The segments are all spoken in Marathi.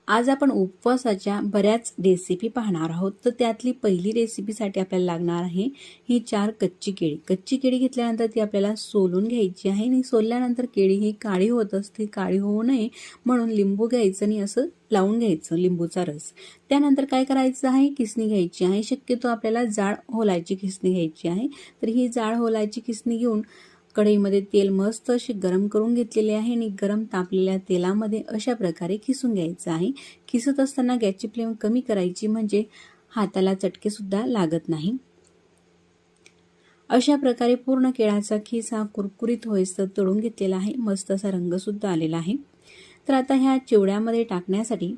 आज आपण उपवासाच्या बऱ्याच रेसिपी पाहणार आहोत। तर त्यातली पहिली रेसिपीसाठी आपल्याला लागणार आहे ही 4 कच्ची केळी। कच्ची केळी घेतल्यानंतर ती आपल्याला सोलून घ्यायची आहे आणि सोलल्यानंतर केळी ही काळी होत असते। काळी होऊ नये म्हणून लिंबू घ्यायचं आणि असं लावून घ्यायचं लिंबूचा रस। त्यानंतर काय करायचं आहे, किसणी घ्यायची आहे। शक्यतो आपल्याला जाड होलायची किसणी घ्यायची आहे। तर ही जाड होलायची किसणी घेऊन कढईमध्ये तेल मस्त असे गरम करून घेतलेले आहे आणि गरम तापलेल्या तेलामध्ये अशा प्रकारे किसून घ्यायचं आहे। किसत असताना गॅसची फ्लेम कमी करायची म्हणजे हाताला चटके सुद्धा लागत नाही। अशा प्रकारे पूर्ण केळाचा खीस हा कुरकुरीत होईस्तोवर तळून घेतलेला आहे। मस्त असा रंग सुद्धा आलेला आहे। तर आता ह्या चिवड्यामध्ये टाकण्यासाठी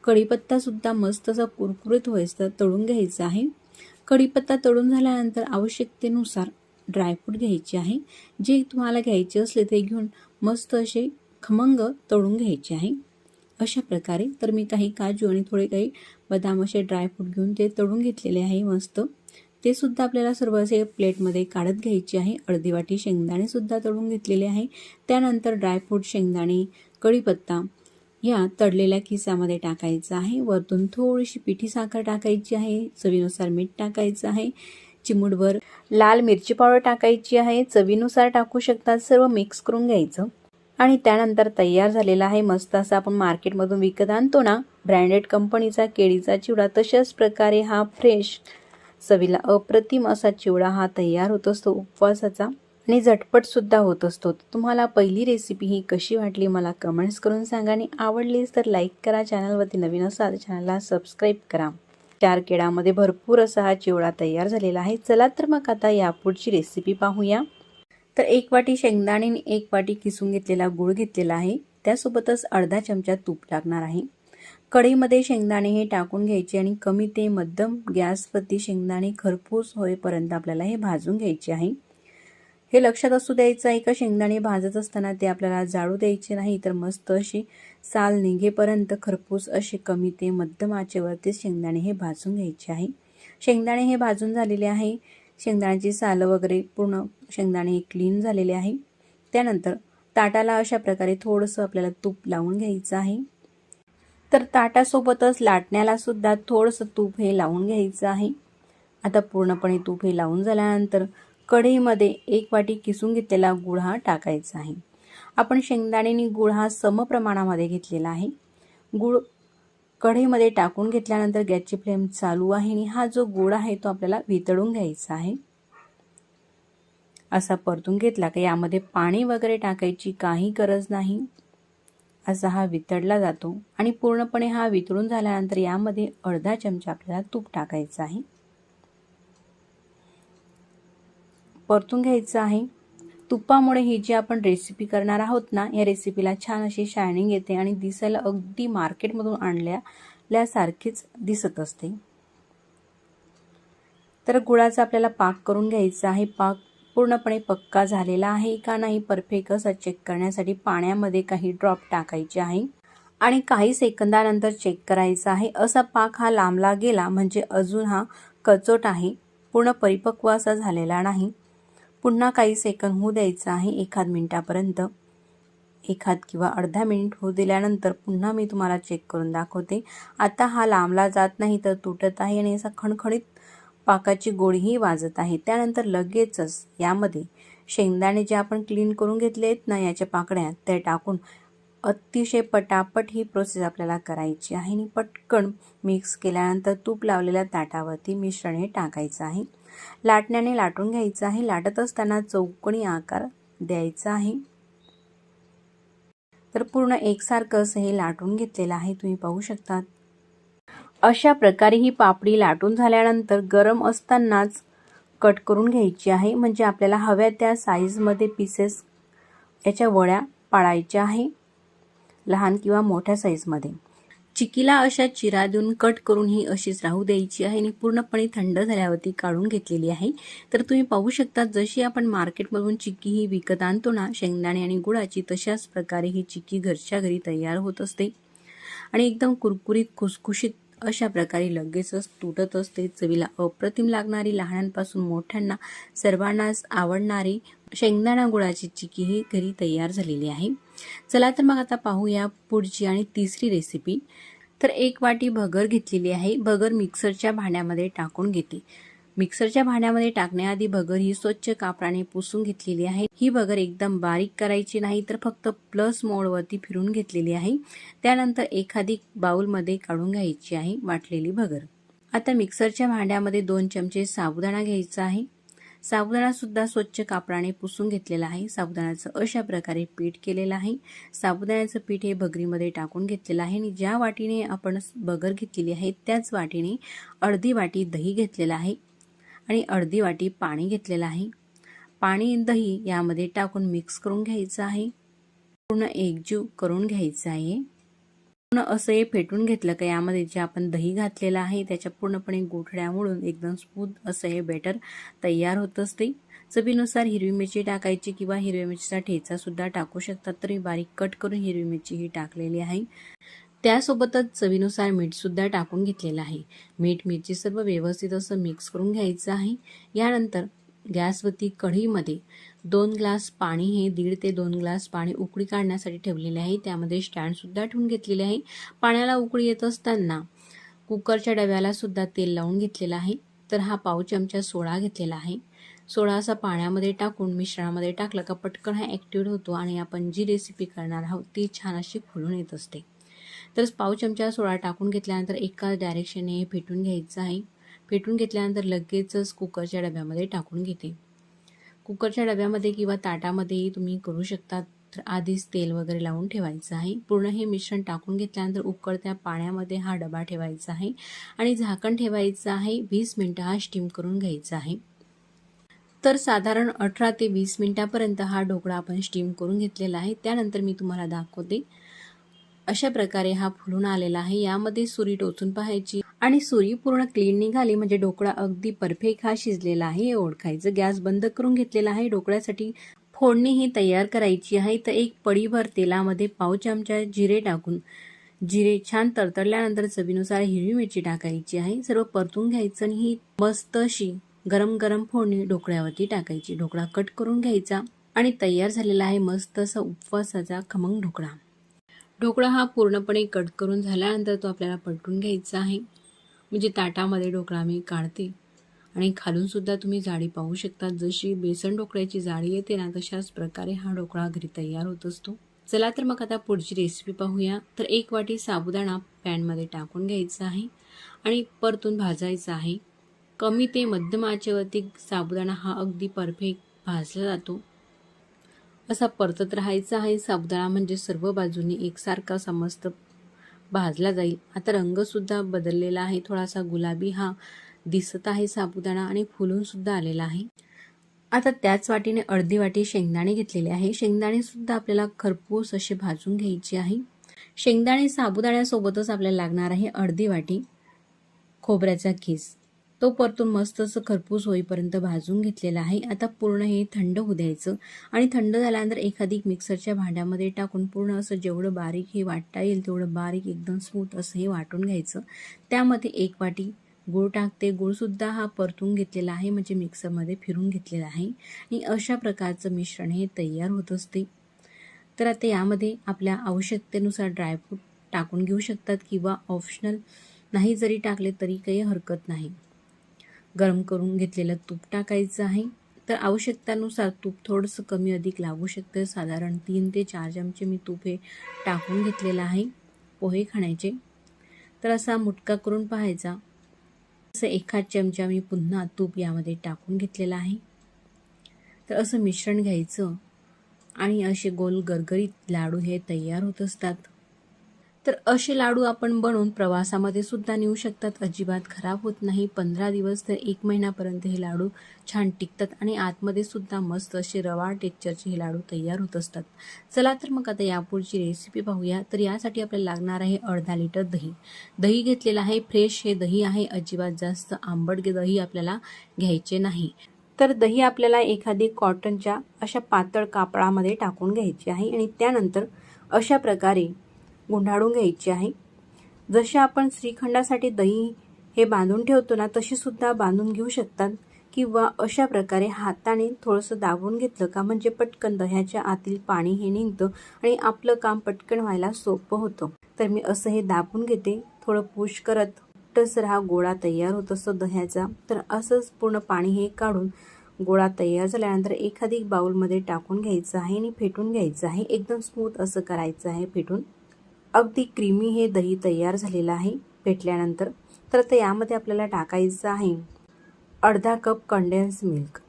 कढीपत्ता सुद्धा मस्त असा कुरकुरीत होईस्तोवर तळून घ्यायचा आहे। कढीपत्ता तळून झाल्यानंतर आवश्यकतेनुसार ड्रायफ्रूट घ्यायचे आहे। जे तुम्हाला घ्यायचे असले ते घेऊन मस्त असे खमंग तळून घ्यायचे आहे। अशा प्रकारे तर मी काही काजू आणि थोडे काही बदाम असे ड्रायफ्रूट घेऊन ते तळून घेतलेले आहे मस्त। ते सुद्धा आपल्याला सर्व असे प्लेटमध्ये काढत घ्यायचे आहे। अर्धी वाटी शेंगदाणे सुद्धा तळून घेतलेले आहे। त्यानंतर ड्रायफ्रूट, शेंगदाणे, कढीपत्ता या तळलेल्या खिसामध्ये टाकायचं आहे। वरतून थोडीशी पिठी साखर टाकायची आहे। चवीनुसार मीठ टाकायचं आहे। चिमूटभर लाल मिरची पावडर टाकायची आहे। चवीनुसार टाकू शकतात। सर्व मिक्स करून घ्यायचं आणि त्यानंतर तयार झालेला आहे मस्त असा आपण मार्केटमधून विकत आणतो ना ब्रँडेड कंपनीचा केळीचा चिवडा, तशाच प्रकारे हा फ्रेश चवीला अप्रतिम असा चिवडा हा तयार होत असतो उपवासाचा आणि झटपट सुद्धा होत असतो। तुम्हाला पहिली रेसिपी ही कशी वाटली मला कमेंट्स करून सांगा आणि आवडलीच तर लाईक करा। चॅनलवरती नवीन असाल चॅनलला सबस्क्राईब करा। 4 केळामध्ये भरपूर असा हा चिवडा तयार झालेला आहे। चला तर मग आता यापुढची रेसिपी पाहूया। तर 1 वाटी शेंगदाणे आणि 1 वाटी किसून घेतलेला गूळ घेतलेला आहे। त्यासोबतच अर्धा चमचा तूप लागणार आहे। कढईमध्ये शेंगदाणे हे टाकून घ्यायचे आणि कमी ते मध्यम गॅसवरती शेंगदाणे खरपूस होईपर्यंत आपल्याला हे भाजून घ्यायचे आहे। हे लक्षात असू द्यायचं आहे का शेंगदाणे भाजत असताना ते आपल्याला जाळू द्यायचे नाही, तर मस्त अशी साल निघेपर्यंत खरपूस असे कमी ते मध्यम आचेवरती शेंगदाणे हे भाजून घ्यायचे आहे। शेंगदाणे हे भाजून झालेले आहे। शेंगदाण्याची साल वगैरे पूर्ण शेंगदाणे हे क्लीन झालेले आहे। त्यानंतर ताटाला अशा प्रकारे थोडंसं आपल्याला तूप लावून घ्यायचं आहे। तर ताटासोबतच लाटण्याला सुद्धा थोडंसं तूप हे लावून घ्यायचं आहे। आता पूर्णपणे तूप हे लावून झाल्यानंतर कढईमध्ये 1 वाटी किसून घेतलेला गूळ हा टाकायचा आहे। आपण शेंगदाणे आणि गूळ हा समप्रमाणामध्ये घेतलेला आहे। गूळ कढईमध्ये टाकून घेतल्यानंतर गॅसची फ्लेम चालू आहे आणि हा जो गूळ आहे तो आपल्याला वितळून घ्यायचा आहे। असा परतून घेतला की यामध्ये पाणी वगैरे टाकायची काही गरज नाही। असा हा वितळला जातो आणि पूर्णपणे हा वितळून झाल्यानंतर यामध्ये अर्धा चमचा आपल्याला तूप टाकायचं आहे। परतून घ्यायचं आहे। तुपामुळे ही जी आपण रेसिपी करणार आहोत ना, या रेसिपीला छान अशी शायनिंग येते आणि दिसायला अगदी मार्केटमधून आणल्यासारखीच दिसत असते। तर गुळाचा आपल्याला पाक करून घ्यायचा आहे। पाक पूर्णपणे पक्का झालेला आहे का नाही परफेक्ट असा चेक करण्यासाठी पाण्यामध्ये काही ड्रॉप टाकायचे आहे आणि काही सेकंदानंतर चेक करायचा आहे। असा पाक हा लांबला गेला म्हणजे अजून हा कचोट आहे, पूर्ण परिपक्व असा झालेला नाही। पुन्हा काही सेकंद होऊ द्यायचा आहे, 1 मिनिटापर्यंत, 1 किंवा अर्धा मिनिट होऊ दिल्यानंतर पुन्हा मी तुम्हाला चेक करून दाखवते। आता हा लांबला जात नाही तर तुटत आहे आणि असा खणखणीत पाकाची गोळीही वाजत आहे। त्यानंतर लगेचच यामध्ये शेंगदाणे जे आपण क्लीन करून घेतले आहेत ना याच्या पाकड्या, त्या टाकून अतिशय पटापट ही प्रोसेस आपल्याला करायची आहे आणि पटकन मिक्स केल्यानंतर तूप लावलेल्या ताटावरती मिश्रण हे टाकायचं आहे। लाटण्याने लाटून घ्यायचं आहे। लाटत असताना चौकोनी आकार द्यायचा आहे। तर पूर्ण एकसारखं असं हे लाटून घेतलेलं आहे, तुम्ही पाहू शकता। अशा प्रकारे ही पापडी लाटून झाल्यानंतर गरम असतानाच कट करून घ्यायची आहे, म्हणजे आपल्याला हव्या त्या साईजमध्ये पीसेस याच्या वड्या पाडायच्या आहे, लहान किंवा मोठ्या साईजमध्ये। चिकीला अशा चिरा देऊन कट करून ही अशीच राहू द्यायची आहे आणि पूर्णपणे थंड झाल्यावरती काढून घेतलेली आहे। तर तुम्ही पाहू शकता जशी आपण मार्केटमधून चिक्की ही विकत आणतो ना शेंगदाणे आणि गुळाची, तशाच प्रकारे ही चिक्की घरच्या घरी तयार होत असते आणि एकदम कुरकुरीत खुसखुशीत अशा प्रकारे लगेचच तुटत असते। चवीला अप्रतिम लागणारी, लहानांपासून मोठ्यांना सर्वांनाच आवडणारी शेंगदाणा गुळाची चिक्की ही घरी तयार झालेली आहे। चला तर मग आता पाहूया पुढची आणि तिसरी रेसिपी। तर 1 वाटी भगर घेतलेली आहे. भगर मिक्सरच्या भांड्यामध्ये टाकून घेते. मिक्सरच्या भांड्यामध्ये टाकण्याआधी भगर ही स्वच्छ कापडाने पुसून घेतलेली आहे. ही भगर एकदम बारीक करायची नाही, तर फक्त प्लस मोडवरती फिरून घेतलेली आहे. त्यानंतर एखादी बाउलमध्ये काढून घ्यायची आहे वाटलेली भगर. आता मिक्सरच्या भांड्यामध्ये 2 चमचे साबुदाणा घ्यायचा आहे. साबुदाणा सुद्धा स्वच्छ कापडाने पुसून घेतलेला आहे. साबुदाण्याचं अशा प्रकारे पीठ केलेलं आहे. साबुदाण्याचं पीठ हे भगरीमध्ये टाकून घेतलेलं आहे आणि ज्या वाटीने आपण भगर घेतलेली आहे त्याच वाटीने अर्धी वाटी दही घेतलेलं आहे आणि अर्धी वाटी पाणी घेतलेलं आहे. पाणी दही यामध्ये टाकून मिक्स करून घ्यायचं आहे. पूर्ण एकजीव करून घ्यायचं आहे. पूर्ण असं हे फेटून घेतलं का यामध्ये जे आपण दही घातलेलं आहे त्याच्या पूर्णपणे गोठड्या मोडून एकदम स्मूथ असं हे बेटर तयार होत असते. चवीनुसार हिरवी मिरची टाकायची किंवा हिरव्या मिरचीचा ठेचा सुद्धा टाकू शकतात. तर मी बारीक कट करून हिरवी मिरची ही टाकलेली आहे. त्यासोबतच चवीनुसार मीठ सुद्धा टाकून घेतलेलं आहे. मीठ मिरची सर्व व्यवस्थित असं मिक्स करून घ्यायचं आहे. यानंतर गॅसवरती कढईमध्ये 2 ग्लास पाणी हे 1.5 ते 2 ग्लास पाणी उकळी काढण्यासाठी ठेवलेले आहे. त्यामध्ये स्टँड सुद्धा ठेवून घेतलेले आहे. पाण्याला उकळी येत असताना कुकरच्या डब्याला सुद्धा तेल लावून घेतलेलं आहे. तर हा पाव चमचा सोडा घेतलेला आहे. सोडा असा पाण्यामध्ये टाकून मिश्रणामध्ये टाकलं का पटकन हा ॲक्टिव्हेट होतो आणि आपण जी रेसिपी करणार आहोत ती छान अशी फुलून येत असते. तर पाव चमचा सोडा टाकून घेतल्यानंतर एका डायरेक्शनने फेटून घ्यायचं आहे. फेटून घेतल्यानंतर लगेचच कुकरच्या डब्यामध्ये टाकून घेते. कुकरच्या डब्यामध्ये किंवा ताटामध्येही तुम्ही करू शकता. तर आधीच तेल वगैरे लावून ठेवायचं आहे. पूर्ण हे मिश्रण टाकून घेतल्यानंतर उकळत्या पाण्यामध्ये हा डबा ठेवायचा आहे आणि झाकण ठेवायचं आहे. 20 मिनिटं हा स्टीम करून घ्यायचा आहे. तर साधारण 18 ते 20 मिनिटापर्यंत हा ढोकळा आपण स्टीम करून घेतलेला आहे. त्यानंतर मी तुम्हाला दाखवते. अशा प्रकारे हा फुलून आलेला आहे. यामध्ये सुरी टोचून पाहायची आणि सुरी पूर्ण क्लीन निघाली म्हणजे ढोकळा अगदी परफेक्ट हा शिजलेला आहे हे ओळखायचं. गॅस बंद करून घेतलेला आहे. ढोकळ्यासाठी फोडणी ही तयार करायची आहे. तर 1 पळीभर तेलामध्ये पाव चमचा जिरे टाकून जिरे छान तडतडल्यानंतर चवीनुसार हिरवी मिरची टाकायची आहे. सर्व परतून घ्यायचं आणि ही मस्त अशी गरम गरम फोडणी ढोकळ्यावरती टाकायची. ढोकळा कट करून घ्यायचा आणि तयार झालेला आहे मस्त असा उपवासाचा खमंग ढोकळा. ढोकळा हा पूर्णपणे कट करून झाल्यानंतर तो आपल्याला पलटून घ्यायचा आहे. म्हणजे ताटामध्ये ढोकळा मी काढते आणि खालून सुद्धा तुम्ही जाडी पाहू शकता. जशी बेसन ढोकळ्याची जाडी येते ना तशाच प्रकारे हा ढोकळा घरी तयार होत असतो. चला तर मग आता पुढची रेसिपी पाहूया. तर 1 वाटी साबुदाणा पॅनमध्ये टाकून घ्यायचा आहे आणि परतून भाजायचा आहे. कमी ते मध्यम आचेवरती साबुदाणा हा अगदी परफेक्ट भाजला जातो. असा परतत राहायचा आहे. साबुदाणा म्हणजे सर्व बाजूनी एकसारखा समस्त भाजला जाईल. आता रंग सुद्धा बदललेला आहे. थोडासा गुलाबी हा दिसत आहे साबुदाणा आणि फुलून सुद्धा आलेला आहे. आता त्याच वाटीने अर्धी वाटी शेंगदाणे घेतलेले आहे. शेंगदाणे सुद्धा आपल्याला खरपूस असे भाजून घ्यायचे आहे. शेंगदाणे साबुदाण्यासोबतच आपल्याला लागणार आहे अर्धी वाटी खोबऱ्याचा खीस. तो परतून मस्त असं खरपूस होईपर्यंत भाजून घेतलेला आहे. आता पूर्ण हे थंड होऊ द्यायचं आणि थंड झाल्यानंतर एखादी मिक्सरच्या भांड्यामध्ये टाकून पूर्ण असं जेवढं बारीक हे वाटता येईल तेवढं बारीक एकदम स्मूथ असं हे वाटून घ्यायचं. त्यामध्ये 1 वाटी गूळ टाकते. गूळसुद्धा हा परतून घेतलेला आहे म्हणजे मिक्सरमध्ये फिरून घेतलेला आहे आणि अशा प्रकारचं मिश्रण हे तयार होत असते. तर आता यामध्ये आपल्या आवश्यकतेनुसार ड्रायफ्रूट टाकून घेऊ शकतात किंवा ऑप्शनल नाही जरी टाकले तरी काही हरकत नाही. गरम करून घेतलेलं तूप टाकायचं आहे. तर आवश्यकतेनुसार तूप थोडंसं कमी अधिक लागू शकतं. साधारण 3 ते 4 चमचे मी तूप हे टाकून घेतलेलं आहे पोहे खाण्याचे. तर असा मुटका करून पाहायचा. असं 1 चमचा मी पुन्हा तूप यामध्ये टाकून घेतलेला आहे. तर असं मिश्रण घ्यायचं आणि असे गोल गरगरीत लाडू हे तयार होत असतात. तर असे लाडू आपण बनवून प्रवासामध्ये सुद्धा नेऊ शकतात. अजिबात खराब होत नाही. 15 दिवस तर 1 महिन्यापर्यंत हे लाडू छान टिकतात आणि आतमध्ये सुद्धा मस्त असे रवा टेक्स्चरचे हे लाडू तयार होत असतात. चला तर मग आता यापुढची रेसिपी पाहूया. तर यासाठी आपल्याला लागणार आहे अर्धा लिटर दही. दही घेतलेलं आहे. फ्रेश हे दही आहे. अजिबात जास्त आंबट दही आपल्याला घ्यायचे नाही. तर दही आपल्याला एखादी कॉटनच्या अशा पातळ कापडामध्ये टाकून घ्यायची आहे आणि त्यानंतर अशा प्रकारे गुंडाळून घ्यायची आहे. जसे आपण श्रीखंडासाठी दही हे बांधून ठेवतो ना तशी सुद्धा बांधून घेऊ शकतात किंवा अशा प्रकारे हाताने थोडंसं दाबून घेतलं का म्हणजे पटकन दह्याच्या आतील पाणी हे निघतं आणि आपलं काम पटकन व्हायला सोपं होतं. तर मी असं हे दाबून घेते. थोडं पुश करत तर हा गोळा तयार होत असतो दह्याचा. तर असंच पूर्ण पाणी हे काढून गोळा तयार झाल्यानंतर एखादी बाउलमध्ये टाकून घ्यायचं आहे आणि फेटून घ्यायचं आहे. एकदम स्मूथ असं करायचं आहे फेटून. अगदी क्रीमी हे दही तयार झालेलं आहे फेटल्यानंतर. तर आता यामध्ये आपल्याला टाकायचं आहे अर्धा cup condense milk.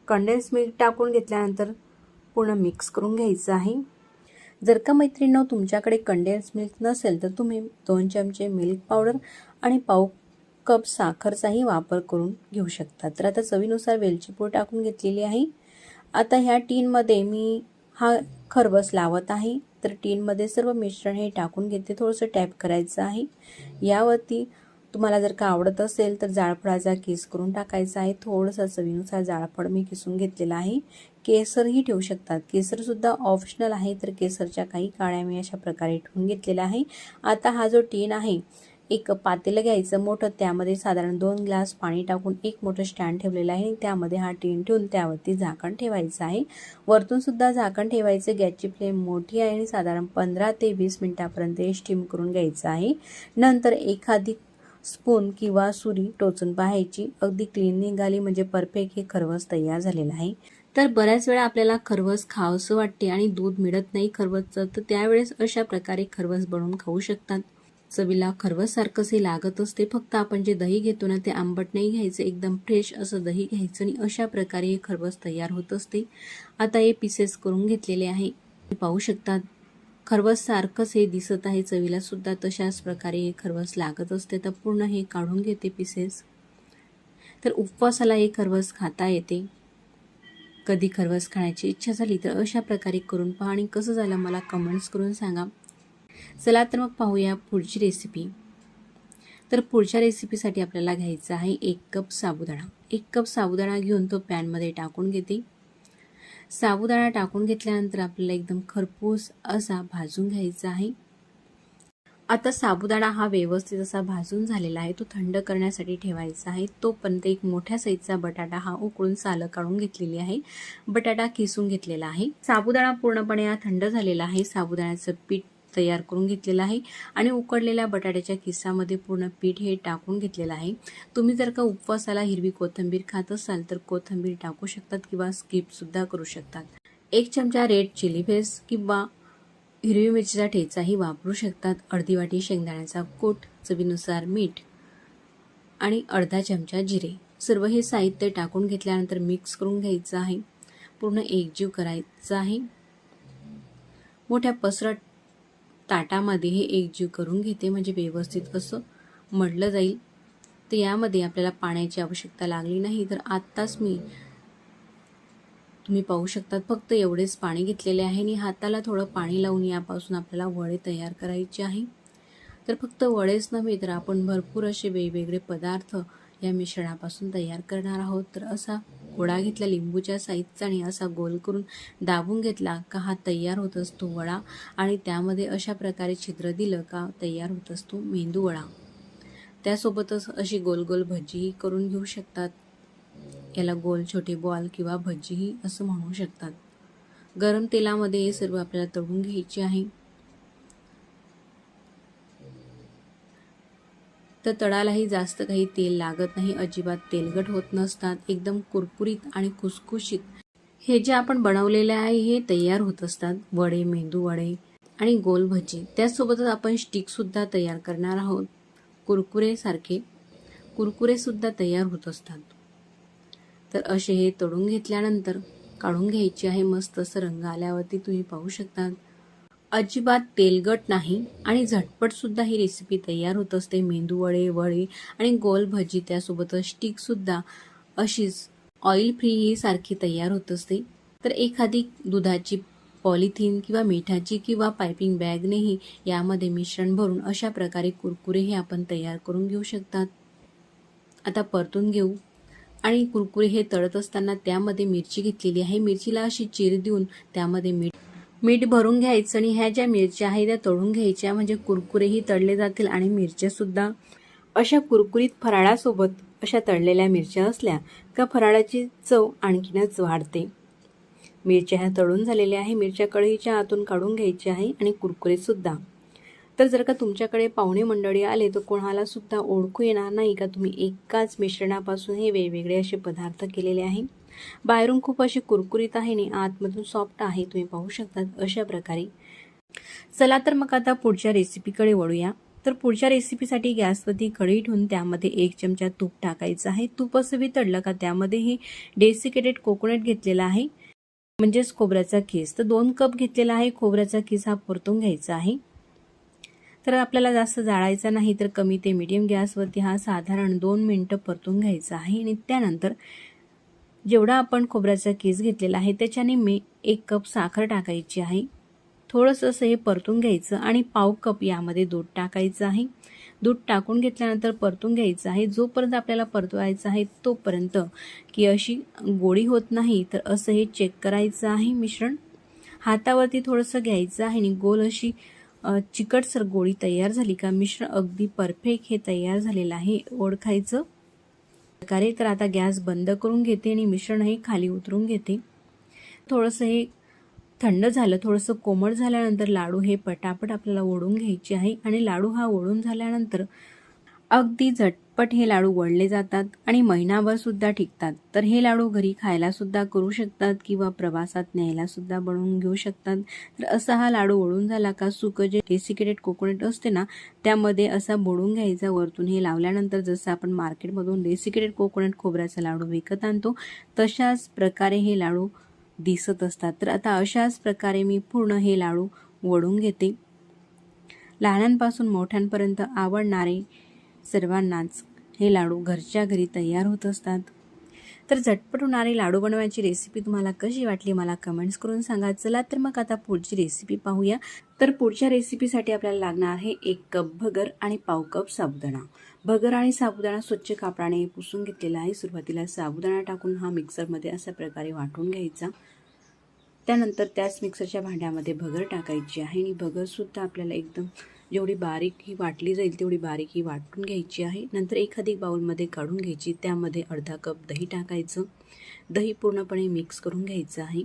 Condense milk टाकून घेतल्यानंतर पूर्ण मिक्स करून घ्यायचं आहे. जर का मैत्रिणींनो तुमच्याकडे कंडेन्स मिल्क नसेल तर तुम्ही 2 चमचे मिल्क पावडर आणि पाव कप साखरचाही वापर करून घेऊ शकता. तर आता चवीनुसार वेलची पूड टाकून घेतलेली आहे. आता ह्या टीनमध्ये मी हा खरवस लावत आहे. तर टीनमध्ये सर्व मिश्रण हे टाकून घेते. थोडंसं टॅप करायचं आहे. यावरती तुम्हाला जर का आवडत असेल तर जायफळाचा किस करून टाकायचा आहे. थोडंसं चवीनुसार जायफळ मी किसून घेतलेला आहे. केसरही ठेवू शकतात. केसरसुद्धा ऑप्शनल आहे. तर केसरच्या काही काड्या मी अशा प्रकारे ठेवून घेतलेल्या आहे. आता हा जो टीन आहे एक पातेलं घ्यायचं मोठं, त्यामध्ये साधारण 2 ग्लास पाणी टाकून एक मोठं स्टँड ठेवलेलं आहे. त्यामध्ये हा टीन ठेवून त्यावरती झाकण ठेवायचं आहे. वरतून सुद्धा झाकण ठेवायचं. गॅसची फ्लेम मोठी आहे आणि साधारण 15 ते 20 मिनिटापर्यंत स्टीम करून घ्यायचं आहे. नंतर एखादी स्पून किंवा सुरी टोचून पाहायची. अगदी क्लीन निघाली म्हणजे परफेक्ट हे खरवस तयार झालेलं आहे. तर बऱ्याच वेळा आपल्याला खरवस खावंसं वाटते आणि दूध मिळत नाही खरवसचं, तर त्यावेळेस अशा प्रकारे खरवस बनवून खाऊ शकतात. चवीला खरवस सारखंच हे लागत असते. फक्त आपण जे दही घेतो ना ते आंबट नाही घ्यायचं, एकदम फ्रेश असं दही घ्यायचं आणि अशा प्रकारे हे खरवस तयार होत असते. आता हे पीसेस करून घेतलेले आहे. पाहू शकतात खरवस सारखंच हे दिसत आहे. चवीला सुद्धा तशाच प्रकारे हे खरवस लागत असते. तर पूर्ण हे काढून घेते पीसेस. तर उपवासाला हे खरवस खाता येते. कधी खरवस खाण्याची इच्छा झाली तर अशा प्रकारे करून पहा आणि कसं झालं मला कमेंट्स करून सांगा. चला तर मग पाहूया पुढची रेसिपी. तर पुढच्या रेसिपीसाठी आपल्याला घ्यायचा आहे 1 कप साबुदाणा. 1 कप साबुदाणा घेऊन तो पॅनमध्ये टाकून घेते. साबुदाणा टाकून घेतल्यानंतर आपल्याला एकदम खरपूस असा भाजून घ्यायचा आहे. आता साबुदाणा हा व्यवस्थित असा भाजून झालेला आहे. तो थंड करण्यासाठी ठेवायचा आहे. तोपर्यंत एक मोठ्या साईजचा बटाटा हा उकळून सालं काढून घेतलेली आहे. बटाटा किसून घेतलेला आहे. साबुदाणा पूर्णपणे थंड झालेला आहे. साबुदाण्याचं पीठ तयार करून घेतलेलं आहे आणि उकडलेल्या बटाट्याच्या किसामध्ये पूर्ण पीठ हे टाकून घेतलेलं आहे. तुम्ही जर का उपवासाला हिरवी कोथिंबीर खात असाल तर कोथिंबीर टाकू शकतात किंवा स्किप सुद्धा करू शकतात. 1 चमचा रेड चिली पेस्ट किंवा हिरवी मिरचीचा ठेचाही वापरू शकतात. अर्धी वाटी शेंगदाण्याचा कूट, चवीनुसार मीठ आणि अर्धा चमचा जिरे. सर्व हे साहित्य टाकून घेतल्यानंतर मिक्स करून घ्यायचं आहे. पूर्ण एकजीव करायचं आहे. मोठ्या पसरट ताटामध्ये हे एकजीव करून घेते म्हणजे व्यवस्थित असं मळलं जाईल. तर यामध्ये आपल्याला पाण्याची आवश्यकता लागली नाही. तर आत्ताच तुम्ही पाहू शकतात फक्त एवढेच पाणी घेतलेले आहे आणि हाताला थोडं पाणी लावून यापासून आपल्याला वडे तयार करायचे आहे. तर फक्त वडेच नव्हे तर आपण भरपूर असे वेगवेगळे पदार्थ या मिश्रणापासून तयार करणार आहोत. तर असा गोळा घेतला लिंबूच्या साईजचा आणि असा गोल करून दाबून घेतला का हा तयार होत असतो वडा आणि त्यामध्ये अशा प्रकारे छिद्र दिलं का तयार होत असतो मेंदू वडा. त्यासोबतच अशी गोल गोल भजीही करून घेऊ शकतात. याला गोल छोटे बॉल किंवा भजीही असं म्हणू शकतात. गरम तेलामध्ये हे सर्व आपल्याला तळून घ्यायचे आहे. तर तळालाही जास्त काही तेल लागत नाही. अजिबात तेलकट होत नसतात. एकदम कुरकुरीत आणि खुसखुशीत हे जे आपण बनवलेले आहे हे तयार होत असतात. वडे, मेंदू वडे आणि गोल भजी. त्यासोबतच आपण स्टिक सुद्धा तयार करणार आहोत. कुरकुरे सारखे कुरकुरे सुद्धा तयार होत असतात. तर असे हे तळून घेतल्यानंतर काढून घ्यायचे आहे. मस्त असं रंग आल्यावरती तुम्ही पाहू शकतात. अजिबात तेलगट नाही आणि झटपट सुद्धा ही रेसिपी तयार होत असते. मेंदू वडे, वडे आणि गोल भजी त्यासोबतच स्टिक सुद्धा अशीच ऑइल फ्री ही सारखी तयार होत असते. तर एखादी दुधाची पॉलिथिन किंवा मिठाची किंवा पायपिंग बॅगनेही यामध्ये मिश्रण भरून अशा प्रकारे कुरकुरे हे आपण तयार करून घेऊ शकतात. आता परतून घेऊ आणि कुरकुरे हे तळत असताना त्यामध्ये मिरची घेतलेली आहे. मिरचीला अशी चीर देऊन त्यामध्ये मीठ भरून घ्यायचं आणि ह्या ज्या मिरच्या आहेत त्या तळून घ्यायच्या म्हणजे कुरकुरेही तळले जातील आणि मिरच्या सुद्धा अशा कुरकुरीत फराळासोबत अशा तळलेल्या मिरच्या असल्या का फराळाची चव आणखीनच वाढते. मिरच्या ह्या तळून झालेल्या आहे. मिरच्या कढईच्या आतून काढून घ्यायच्या आहे आणि कुरकुरे सुद्धा. तर जर का तुमच्याकडे पाहुणे मंडळी आले तर कोणाला सुद्धा ओळखू येणार नाही का तुम्ही एकाच मिश्रणापासून हे वेगवेगळे असे पदार्थ केलेले आहे। बाहेरून खूप असे कुरकुरीत आहे आणि आतमधून सॉफ्ट आहे, तुम्ही पाहू शकतात अशा प्रकारे। चला तर मग आता पुढच्या रेसिपीकडे वळूया। तर पुढच्या रेसिपीसाठी गॅसवरती कढई ठेवून त्यामध्ये 1 चमचा तूप टाकायचं आहे। तूप असं वितळलं का त्यामध्ये हे डेसिकेटेड कोकोनट घेतलेला आहे, म्हणजेच खोबऱ्याचा खीस। तर 2 कप घेतलेला आहे खोबऱ्याचा खीस, हा परतून घ्यायचा आहे। तर आपल्याला जास्त जाळायचा नाही, तर कमी ते मीडियम गॅसवरती हा साधारण 2 मिनिटं परतून घ्यायचा आहे। आणि त्यानंतर जेवढा आपण खोबऱ्याचा खीस घेतलेला आहे त्याच्याने मी 1 कप साखर टाकायची आहे। थोडंसं असं हे परतून घ्यायचं आणि पाव कप यामध्ये दूध टाकायचं आहे। दूध टाकून घेतल्यानंतर परतून घ्यायचं आहे। जोपर्यंत आपल्याला परतवायचं आहे तोपर्यंत की अशी गोळी होत नाही, तर असं हे चेक करायचं आहे। मिश्रण हातावरती थोडंसं घ्यायचं आहे आणि गोल अशी चिकटसर गोळी तयार झाली का मिश्रण अगदी परफेक्ट हे तयार झालेलं आहे ओळखायचं प्रकारे। तर आता गॅस बंद करून घेते आणि मिश्रण हे खाली उतरून घेते। थोडंसं हे थंड झालं, थोडंसं कोमट झाल्यानंतर लाडू हे पटापट आपल्याला ओढून घ्यायचे आहे। आणि लाडू हा ओढून झाल्यानंतर अगदी झटपट हे लाडू वळले जातात आणि महिनाभर सुद्धा टिकतात। तर हे लाडू घरी खायला सुद्धा करू शकतात किंवा प्रवासात न्यायला सुद्धा बनवून घेऊ शकतात। तर असा हा लाडू वळून झाला का सुकं जे डेसिकेटेड कोकोनट असते ना त्यामध्ये असा बुडवून घ्यायचा वरतून। हे लावल्यानंतर जसं आपण मार्केटमधून डेसिकेटेड कोकोनट खोबऱ्याचा लाडू विकत आणतो तशाच प्रकारे हे लाडू दिसत असतात। तर आता अशाच प्रकारे मी पूर्ण हे लाडू वळून घेते। लहानांपासून मोठ्यांपर्यंत आवडणारे सर्वांनाच हे लाडू घरच्या घरी तयार होत असतात। तर झटपट होणारे लाडू बनवायची रेसिपी तुम्हाला कशी वाटली मला कमेंट्स करून सांगा। चला तर मग आता पुढची रेसिपी पाहूया। तर पुढच्या रेसिपीसाठी आपल्याला लागणार आहे 1 कप भगर आणि पाव कप साबुदाणा। भगर आणि साबुदाणा स्वच्छ कापडाने पुसून घेतलेला आहे। सुरुवातीला साबुदाणा टाकून हा मिक्सरमध्ये अशा प्रकारे वाटून घ्यायचा। त्यानंतर त्याच मिक्सरच्या भांड्यामध्ये भगर टाकायची आहे आणि भगर सुद्धा आपल्याला एकदम जेवढी बारीक ही वाटली जाईल तेवढी बारीक ही वाटून घ्यायची आहे। नंतर एखादी बाउलमध्ये काढून घ्यायची, त्यामध्ये अर्धा कप दही टाकायचं। दही पूर्णपणे मिक्स करून घ्यायचं आहे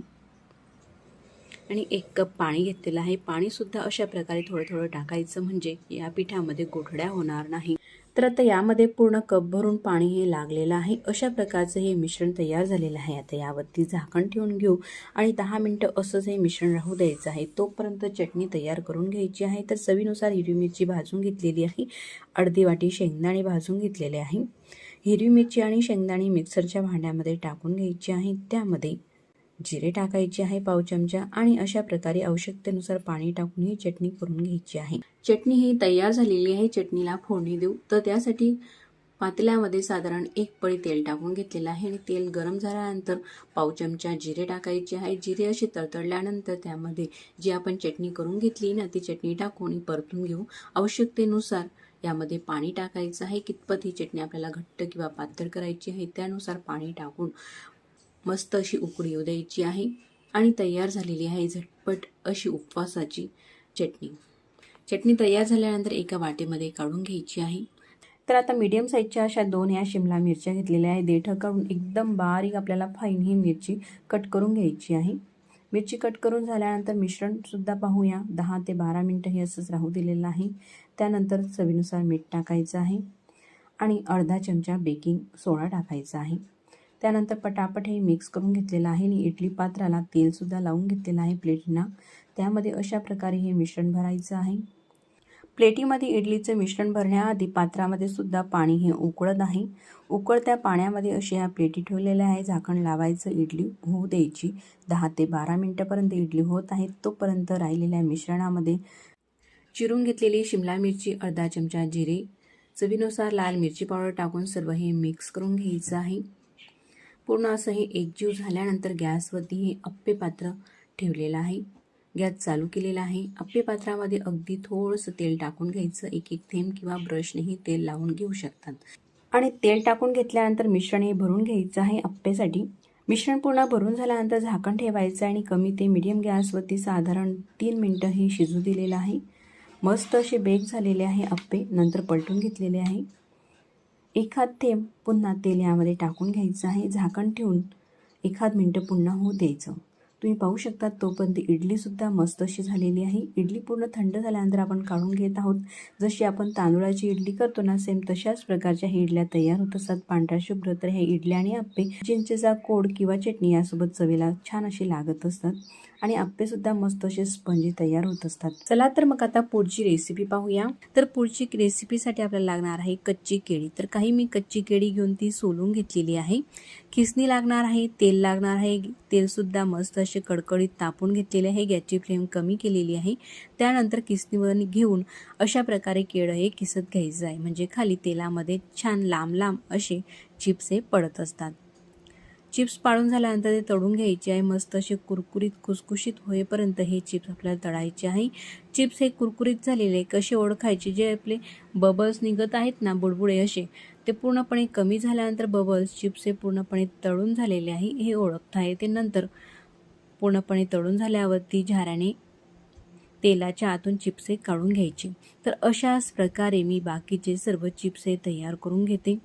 आणि 1 कप पाणी घेतलेलं आहे। पाणी सुद्धा अशा प्रकारे थोडं थोडं टाकायचं, म्हणजे या पिठामध्ये गोठड्या होणार नाही। तर आता यामध्ये पूर्ण कप भरून पाणी हे लागलेलं आहे। अशा प्रकारचं हे मिश्रण तयार झालेलं आहे। आता यावरती झाकण ठेवून घेऊ आणि 10 मिनिटं असंच हे मिश्रण राहू द्यायचं आहे। तोपर्यंत चटणी तयार करून घ्यायची आहे। तर चवीनुसार हिरवी मिरची भाजून घेतलेली आहे, अर्धी वाटी शेंगदाणे भाजून घेतलेले आहे। हिरवी मिरची आणि शेंगदाणे मिक्सरच्या भांड्यामध्ये टाकून घ्यायची आहे। त्यामध्ये जिरे टाकायचे आहे पाव चमचा आणि अशा प्रकारे आवश्यकतेनुसार पाणी टाकून ही चटणी करून घ्यायची आहे। चटणी ही तयार झालेली आहे। चटणीला फोडणी देऊ, तर त्यासाठी पातेल्यामध्ये साधारण 1 पळी तेल टाकून घेतलेलं आहे आणि तेल गरम झाल्यानंतर पाव चमचा जिरे टाकायचे आहे। जिरे असे तडतडल्यानंतर त्यामध्ये जी आपण चटणी करून घेतली ना ती चटणी टाकून परतून घेऊ। आवश्यकतेनुसार यामध्ये पाणी टाकायचं आहे। कितपत ही चटणी आपल्याला घट्ट किंवा पातळ करायची आहे त्यानुसार पाणी टाकून मस्त अशी उकळी येऊ द्यायची आहे आणि तयार झालेली आहे झटपट अशी उपवासाची चटणी। चटणी तयार झाल्यानंतर एका वाटीमध्ये काढून घ्यायची आहे। तर आता मीडियम साईजच्या अशा 2 या शिमला मिरच्या घेतलेल्या आहे। देठं काढून एकदम बारीक आपल्याला फाईन ही मिरची कट करून घ्यायची आहे। मिरची कट करून झाल्यानंतर मिश्रण सुद्धा पाहूया। 10 ते 12 मिनिटं हे असंच राहू दिलेलं आहे। त्यानंतर चवीनुसार मीठ टाकायचं आहे आणि अर्धा चमचा बेकिंग सोडा टाकायचा आहे। त्यानंतर पटापट हे मिक्स करून घेतलेलं आहे आणि इडली पात्राला तेल सुद्धा लावून घेतलेलं आहे प्लेटीना। त्यामध्ये अशा प्रकारे हे मिश्रण भरायचं आहे। प्लेटीमध्ये इडलीचं मिश्रण भरण्याआधी पात्रामध्ये सुद्धा पाणी हे उकळत आहे। उकळत्या पाण्यामध्ये अशी ह्या प्लेटी ठेवलेल्या आहे। झाकण लावायचं, इडली होऊ द्यायची। 10 ते 12 मिनिटापर्यंत इडली होत आहे। तोपर्यंत राहिलेल्या मिश्रणामध्ये चिरून घेतलेली शिमला मिरची, अर्धा चमचा जिरे, चवीनुसार लाल मिरची पावडर टाकून सर्व हे मिक्स करून घ्यायचं आहे। पूर्ण असं हे एकजीव झाल्यानंतर गॅसवरती हे अप्पे पात्र ठेवलेलं आहे। गॅस चालू केलेला आहे। अप्पे पात्रामध्ये अगदी थोडंसं तेल टाकून घ्यायचं, 1-1 थेंब किंवा ब्रशनेही तेल लावून घेऊ शकतात। आणि तेल टाकून घेतल्यानंतर मिश्रण हे भरून घ्यायचं आहे अप्पेसाठी। मिश्रण पूर्ण भरून झाल्यानंतर झाकण ठेवायचं आणि कमी ते मीडियम गॅसवरती साधारण 3 मिनिटं हे शिजू दिलेलं आहे। मस्त असे बेक झालेले आहे अप्पे। नंतर पलटून घेतलेले आहे। एखाद थेंब पुन्हा तेल यामध्ये टाकून घ्यायचं आहे। झाकण ठेवून एखाद मिनिटं पुन्हा होऊ द्यायचं। तुम्ही पाहू शकता तोपर्यंत इडलीसुद्धा मस्त अशी झालेली आहे. इडली पूर्ण थंड झाल्यानंतर आपण काढून घेत आहोत. जशी आपण तांदूळाची इडली करतो ना, सेम तशाच प्रकारच्या हे इडल्या तयार होत असतात पांढऱ्या शुभ्र. तर हे इडल्या आणि आप्पे चिंचेचा कोड किंवा चटणी यासोबत चवीला छान अशी लागत असतात आणि आप्पेसुद्धा मस्त असे स्पंजी तयार होत असतात. चला तर मग आता पुढची रेसिपी पाहूया. तर पुढची रेसिपीसाठी आपल्याला लागणार आहे कच्ची केळी. तर काही मी कच्ची केळी घेऊन ती सोलून घेतलेली आहे. खिसणी लागणार आहे, तेल लागणार आहे. तेलसुद्धा मस्त असे कडकडीत तापून घेतलेले आहे. गॅसची फ्लेम कमी केलेली आहे. त्यानंतर खिसणीवर घेऊन अशा प्रकारे केळं हे किसत घ्यायचं आहे, म्हणजे खाली तेलामध्ये छान लांब लांब असे चिप्स हे पडत असतात. चिप्स पाडून झाल्यानंतर ते तळून घ्यायचे आहे. मस्त असे कुरकुरीत खुसखुशीत होईपर्यंत हे चिप्स आपल्याला तळायचे आहे. चिप्स हे कुरकुरीत झालेले कसे ओळखायचे, जे आपले बबल्स निघत आहेत ना बुडबुडे असे, ते पूर्णपणे कमी झाल्यानंतर बबल्स चिप्स हे पूर्णपणे तळून झालेले आहे हे ओळखता येते. नंतर पूर्णपणे तळून झाल्यावरती झाऱ्याने तेलाच्या आतून चिप्स हे काढून घ्यायचे. तर अशाच प्रकारे मी बाकीचे सर्व चिप्स हे तयार करून घेते.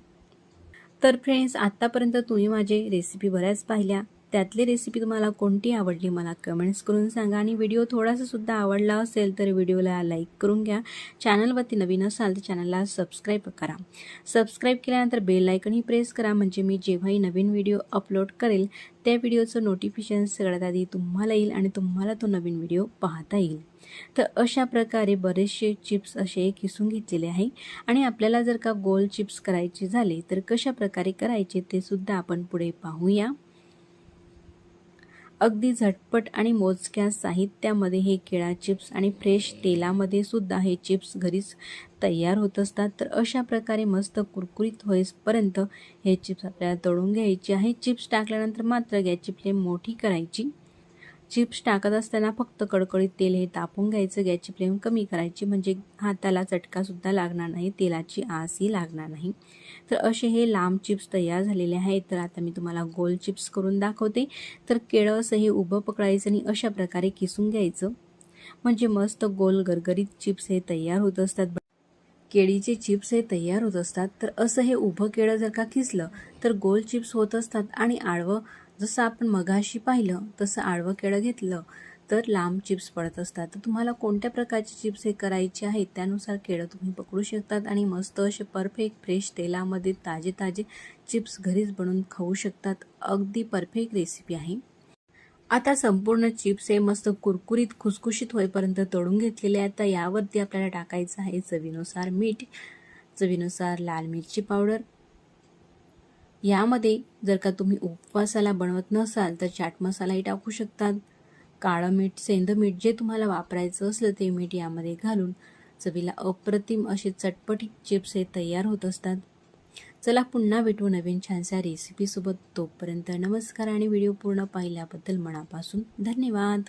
तर फ्रेंड्स, आत्तापर्यंत तुम्ही माझे रेसिपी बऱ्याच पाहिल्या. त्यातली रेसिपी तुम्हाला कोणती आवडली मला कमेंट्स करून सांगा आणि व्हिडिओ थोडासा सुद्धा आवडला असेल तर व्हिडिओला लाईक करून घ्या. चॅनलवरती नवीन असाल तर चॅनलला सबस्क्राईब करा. सबस्क्राईब केल्यानंतर बेल आयकनही प्रेस करा, म्हणजे मी जेव्हाही नवीन व्हिडिओ अपलोड करेल त्या व्हिडिओचं नोटिफिकेशन सगळ्यात आधी तुम्हाला येईल आणि तुम्हाला तो नवीन व्हिडिओ पाहता येईल. तर अशा प्रकारे बरेचसे चिप्स असे किसून घेतलेले आहे आणि आपल्याला जर का गोल चिप्स करायचे झाले तर कशा प्रकारे करायचे ते सुद्धा आपण पुढे पाहूया. अगदी झटपट आणि मोजक्या साहित्यामध्ये हे केळा चिप्स आणि फ्रेश तेलामध्ये सुद्धा हे चिप्स घरीच तयार होत असतात. तर अशा प्रकारे मस्त कुरकुरीत होईपर्यंत हे चिप्स आपल्याला तळून घ्यायचे आहे. चिप्स टाकल्यानंतर मात्र गॅसची फ्लेम मोठी करायची. चिप्स टाकत असताना फक्त कडकडीत तेल हे तापून घ्यायचं. गॅसची फ्लेम कमी करायची, म्हणजे हाताला चटकासुद्धा लागणार नाही, तेलाची आसही लागणार नाही. तर असे हे लांब चिप्स तयार झालेले आहेत. तर आता मी तुम्हाला गोल चिप्स करून दाखवते. तर केळं असं हे उभं पकडायचं आणि अशा प्रकारे किसून घ्यायचं, म्हणजे मस्त गोल गरगरीत चिप्स हे तयार होत असतात. केळीचे चिप्स हे तयार होत असतात. तर असं हे उभं केळं जर का किसलं तर गोल चिप्स होत असतात आणि आडवं जसं आपण मगाशी पाहिलं तसं आडवं केळं घेतलं तर लांब चिप्स पडत असतात. तर तुम्हाला कोणत्या प्रकारचे चिप्स हे करायचे आहेत त्यानुसार केळं तुम्ही पकडू शकतात आणि मस्त असे परफेक्ट फ्रेश तेलामध्ये ताजे ताजे चिप्स घरीच बनवून खाऊ शकतात. अगदी परफेक्ट रेसिपी आहे. आता संपूर्ण चिप्स हे मस्त कुरकुरीत खुसखुशीत होईपर्यंत तळून घेतलेले आहेत. आता यावरती आपल्याला टाकायचं आहे चवीनुसार मीठ, चवीनुसार लाल मिरची पावडर. यामध्ये जर का तुम्ही उपवासाला बनवत नसाल तर चाट मसालाही टाकू शकतात. काळं मीठ, सेंधं मीठ जे तुम्हाला वापरायचं असलं ते मीठ यामध्ये घालून चवीला अप्रतिम असे चटपटीत चिप्स हे तयार होत असतात. चला पुन्हा भेटू नवीन छानशा रेसिपीसोबत. तोपर्यंत नमस्कार आणि व्हिडिओ पूर्ण पाहिल्याबद्दल मनापासून धन्यवाद.